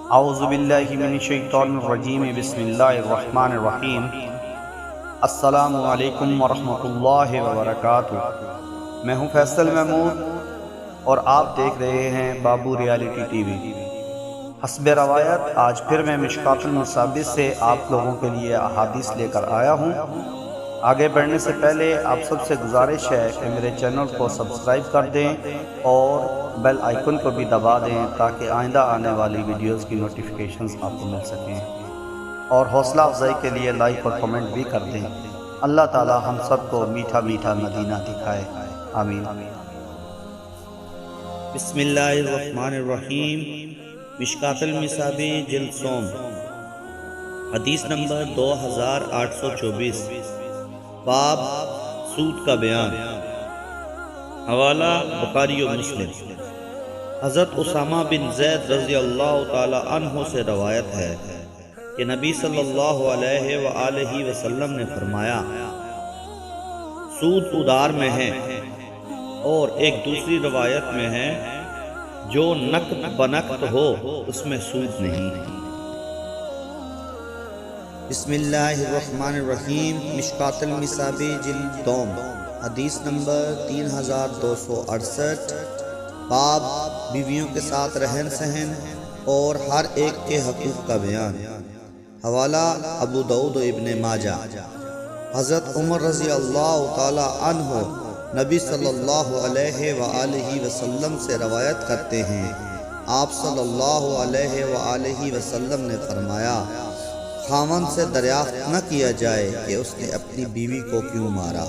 اعوذ باللہ من الشیطان الرجیم، بسم اللہ الرحمن الرحیم۔ السلام علیکم ورحمۃ اللہ وبرکاتہ۔ میں ہوں فیصل محمود اور آپ دیکھ رہے ہیں بابو ریالٹی ٹی وی۔ حسب روایت آج پھر میں مشکات المصابیح سے آپ لوگوں کے لیے احادیث لے کر آیا ہوں۔ آگے بڑھنے سے پہلے آپ سب سے گزارش ہے کہ میرے چینل کو سبسکرائب کر دیں اور بیل آئیکن کو بھی دبا دیں تاکہ آئندہ آنے والی ویڈیوز کی نوٹیفیکیشنز آپ کو مل سکیں، اور حوصلہ افزائی کے لیے لائک اور کمنٹ بھی کر دیں۔ اللہ تعالی ہم سب کو میٹھا میٹھا مدینہ دکھائے، آمین۔ بسم اللہ الرحمن الرحیم۔ مشکات المصابیح جلد سوم، حدیث نمبر 2824، باب سود کا بیان۔ حوالہ بخاری و مسلم۔ حضرت اسامہ بن زید رضی اللہ تعالی عنہ سے روایت ہے کہ نبی صلی اللہ علیہ وآلہ وسلم نے فرمایا، سود ادار میں ہے، اور ایک دوسری روایت میں ہے جو نقد بنقد ہو اس میں سود نہیں۔ بسم اللہ الرحمن الرحیم۔ مشکات المصابیح جلد دوم، حدیث نمبر 3268، باب بیویوں کے ساتھ رہن سہن اور ہر ایک کے حقوق کا بیان۔ حوالہ ابو داؤد و ابن ماجہ۔ حضرت عمر رضی اللہ تعالی عنہ نبی صلی اللہ علیہ وآلہ وسلم سے روایت کرتے ہیں، آپ صلی اللہ علیہ وآلہ وسلم نے فرمایا، خاوند سے دریافت نہ کیا جائے کہ اس نے اپنی بیوی کو کیوں مارا۔